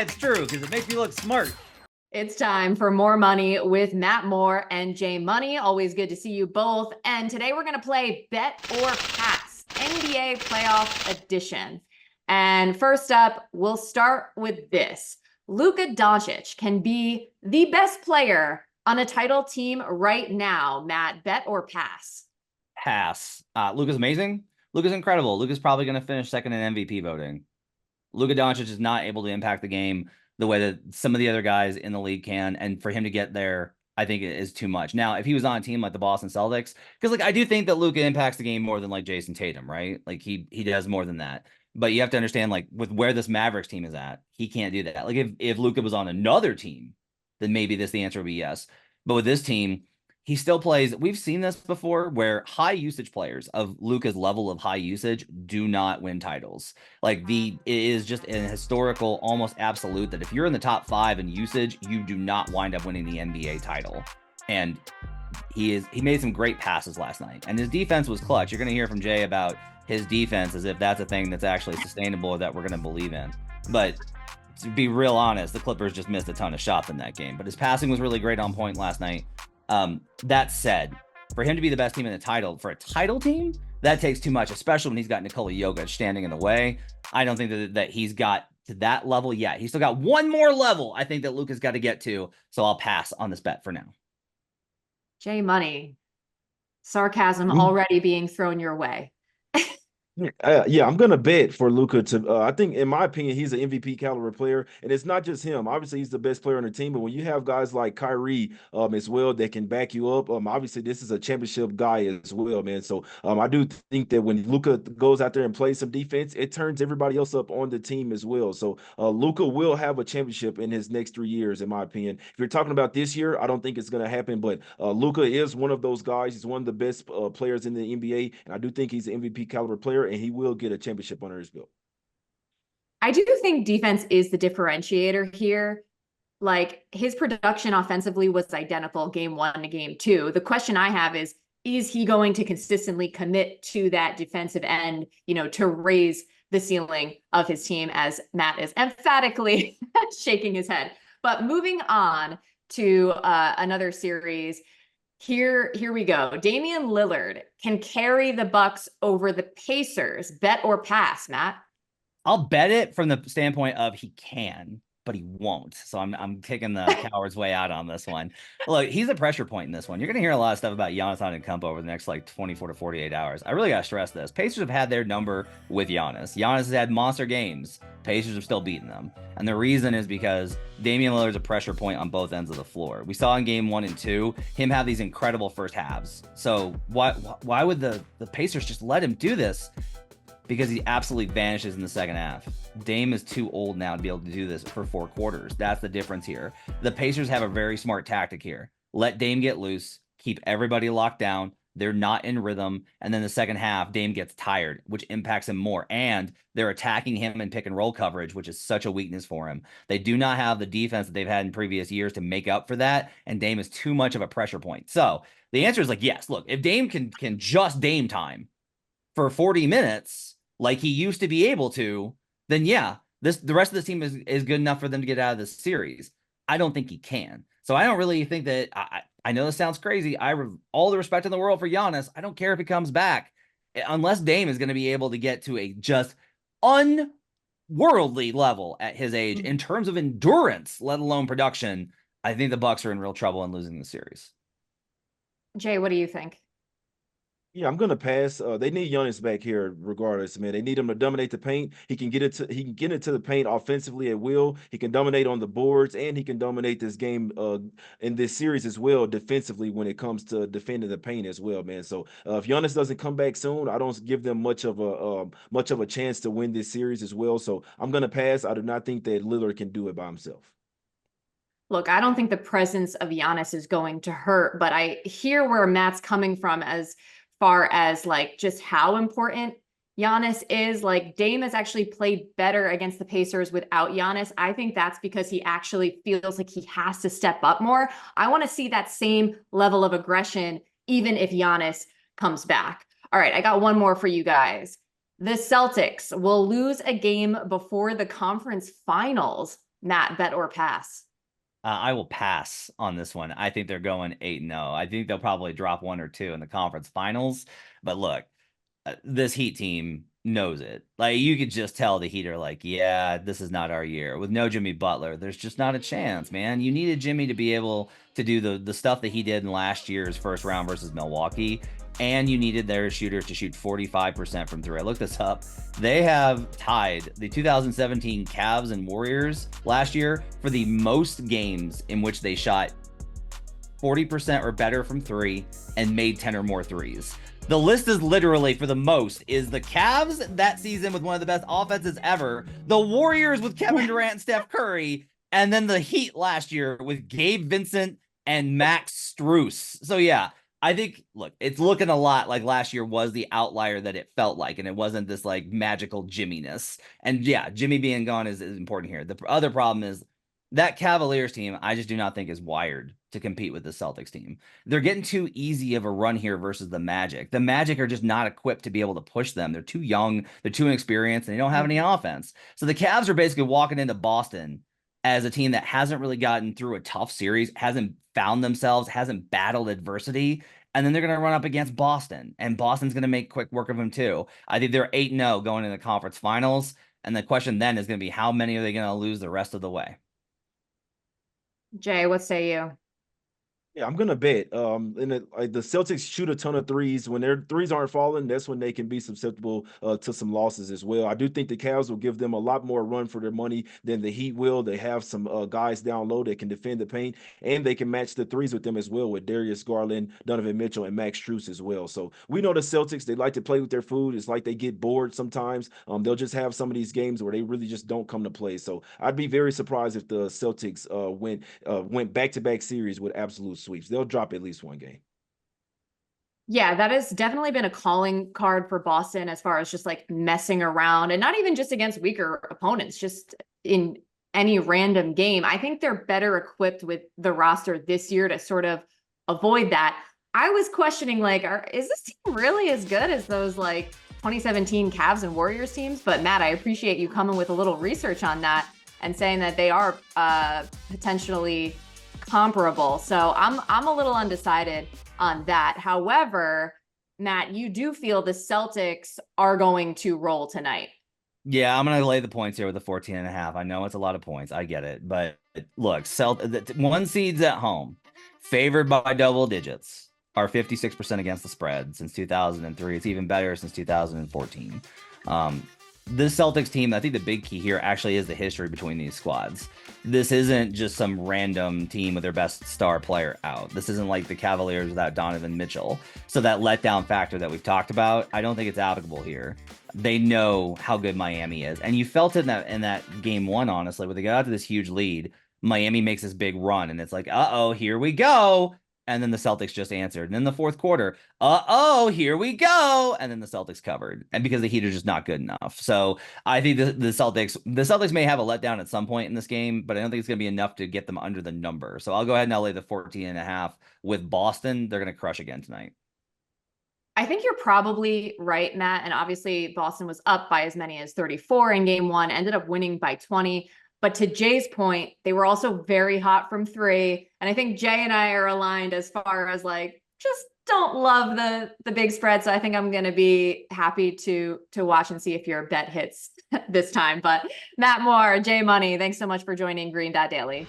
why it's true, because it makes me look smart. It's time for More Money with Matt Moore and Jay Money. Always good to see you both. And today we're going to play Bet or Pass, NBA Playoff Edition. And first up, we'll start with this. Luka Doncic can be the best player on a title team right now. Matt, bet or pass? Pass. Luka's amazing. Luka's incredible. Luka's probably going to finish second in MVP voting. Luka Doncic is not able to impact the game the way that some of the other guys in the league can. And for him to get there, I think it is too much. Now, if he was on a team like the Boston Celtics, because I do think that Luka impacts the game more than Jason Tatum, right? He does more than that. But you have to understand, with where this Mavericks team is at, he can't do that. If Luka was on another team, then maybe the answer would be yes. But with this team, he still plays. We've seen this before where high usage players of Luka's level of high usage do not win titles. It is just an historical, almost absolute that if you're in the top 5 in usage, you do not wind up winning the NBA title. And he made some great passes last night, and his defense was clutch. You're going to hear from Jay about his defense as if that's a thing that's actually sustainable or that we're going to believe in. But to be real honest, the Clippers just missed a ton of shots in that game. But his passing was really great on point last night. That said, for him to be the best team in the title, for a title team, that takes too much, especially when he's got Nikola Jokic standing in the way. I don't think that he's got to that level yet. He's still got one more level I think that Luka's got to get to, so I'll pass on this bet for now. Jay Money, sarcasm already being thrown your way. Yeah, I'm gonna bet for Luka to. I think, in my opinion, he's an MVP caliber player, and it's not just him. Obviously, he's the best player on the team, but when you have guys like Kyrie, as well, that can back you up, obviously this is a championship guy as well, man. So, I do think that when Luka goes out there and plays some defense, it turns everybody else up on the team as well. So, Luka will have a championship in his next 3 years, in my opinion. If you're talking about this year, I don't think it's gonna happen, but Luka is one of those guys. He's one of the best players in the NBA, and I do think he's an MVP caliber player, and he will get a championship under his belt. I do think defense is the differentiator here. His production offensively was identical game 1 to game 2. The question I have is he going to consistently commit to that defensive end, to raise the ceiling of his team, as Matt is emphatically shaking his head. But moving on to another series, Here we go. Damian Lillard can carry the Bucks over the Pacers. Bet or pass, Matt? I'll bet it from the standpoint of he can, but he won't. So I'm taking the coward's way out on this one. Look, he's a pressure point in this one. You're going to hear a lot of stuff about Giannis Antetokounmpo over the next 24 to 48 hours. I really got to stress this. Pacers have had their number with Giannis. Giannis has had monster games. Pacers have still beaten them. And the reason is because Damian Lillard's a pressure point on both ends of the floor. We saw in game 1 and 2 him have these incredible first halves. So why would the Pacers just let him do this? Because he absolutely vanishes in the second half. Dame is too old now to be able to do this for 4 quarters. That's the difference here. The Pacers have a very smart tactic here. Let Dame get loose, keep everybody locked down. They're not in rhythm. And then the second half, Dame gets tired, which impacts him more. And they're attacking him in pick and roll coverage, which is such a weakness for him. They do not have the defense that they've had in previous years to make up for that. And Dame is too much of a pressure point. So the answer is yes, look, if Dame can just Dame time for 40 minutes, like he used to be able to, then yeah, the rest of the team is good enough for them to get out of this series. I don't think he can. So I don't really think that I know this sounds crazy. I have all the respect in the world for Giannis. I don't care if he comes back unless Dame is going to be able to get to a just unworldly level at his age in terms of endurance, let alone production. I think the Bucks are in real trouble in losing the series. Jay, what do you think? Yeah, I'm gonna pass. They need Giannis back here, regardless, man. They need him to dominate the paint. He can get into the paint offensively at will. He can dominate on the boards, and he can dominate this game in this series as well, defensively when it comes to defending the paint as well, man. So if Giannis doesn't come back soon, I don't give them much of a chance to win this series as well. So I'm gonna pass. I do not think that Lillard can do it by himself. Look, I don't think the presence of Giannis is going to hurt, but I hear where Matt's coming from as far as just how important Giannis is. Dame has actually played better against the Pacers without Giannis. I think that's because he actually feels like he has to step up more. I want to see that same level of aggression, even if Giannis comes back. All right, I got one more for you guys. The Celtics will lose a game before the conference finals. Matt, bet or pass? I will pass on this one. I think they're going 8-0. I think they'll probably drop 1 or 2 in the conference finals. But look, this Heat team knows it. Like, you could just tell the Heat are like, yeah, this is not our year. With no Jimmy Butler, there's just not a chance, man. You needed Jimmy to be able to do the stuff that he did in last year's first round versus Milwaukee. And you needed their shooters to shoot 45% from three. I looked this up. They have tied the 2017 Cavs and Warriors last year for the most games in which they shot 40% or better from three and made 10 or more threes. The list is literally, for the most, is the Cavs that season with one of the best offenses ever, the Warriors with Kevin Durant and Steph Curry, and then the Heat last year with Gabe Vincent and Max Strus. So yeah, I think, look, it's looking a lot like last year was the outlier that it felt like, and it wasn't this like magical Jimmy-ness. And yeah, Jimmy being gone is important here. The other problem is that Cavaliers team, I just do not think is wired to compete with the Celtics team. They're getting too easy of a run here versus the Magic. The Magic are just not equipped to be able to push them. They're too young, they're too inexperienced, and they don't have any offense. So the Cavs are basically walking into Boston as a team that hasn't really gotten through a tough series, hasn't found themselves, hasn't battled adversity. And then they're going to run up against Boston, and Boston's going to make quick work of them too. I think they're 8-0 going into the conference finals. And the question then is going to be, how many are they going to lose the rest of the way? Jay, what say you? Yeah, I'm gonna bet. Like the Celtics shoot a ton of threes. When their threes aren't falling, that's when they can be susceptible to some losses as well. I do think the Cavs will give them a lot more run for their money than the Heat will. They have some guys down low that can defend the paint, and they can match the threes with them as well, with Darius Garland, Donovan Mitchell, and Max Strus as well. So we know the Celtics, they like to play with their food. It's like they get bored sometimes. They'll just have some of these games where they really just don't come to play. So I'd be very surprised if the Celtics went back-to-back series with absolute sweeps. They'll drop at least one game. Yeah, that has definitely been a calling card for Boston as far as just like messing around, and not even just against weaker opponents, just in any random game. I think they're better equipped with the roster this year to sort of avoid that. I was questioning, like, is this team really as good as those like 2017 Cavs and Warriors teams? But Matt, I appreciate you coming with a little research on that and saying that they are potentially comparable. So I'm a little undecided on that. However, Matt, you do feel the Celtics are going to roll tonight. Yeah, I'm going to lay the points here with the 14.5. I know it's a lot of points. I get it. But look, one seeds at home, favored by double digits, are 56% against the spread since 2003. It's even better since 2014. This Celtics team, I think the big key here actually is the history between these squads. This isn't just some random team with their best star player out. This isn't like the Cavaliers without Donovan Mitchell. So that letdown factor that we've talked about, I don't think it's applicable here. They know how good Miami is. And you felt it in that game one, honestly, where they got out to this huge lead. Miami makes this big run, and it's like, uh-oh, here we go. And then the Celtics just answered. And in the fourth quarter, uh-oh, here we go. And then the Celtics covered. And because the Heat are just not good enough. So I think the Celtics may have a letdown at some point in this game, but I don't think it's going to be enough to get them under the number. So I'll go ahead and I'll lay the 14.5 with Boston. They're going to crush again tonight. I think you're probably right, Matt. And obviously Boston was up by as many as 34 in game one, ended up winning by 20. But to Jay's point, they were also very hot from three. And I think Jay and I are aligned as far as like, just don't love the big spread. So I think I'm going to be happy to watch and see if your bet hits this time. But Matt Moore, Jay Money, thanks so much for joining Green Dot Daily.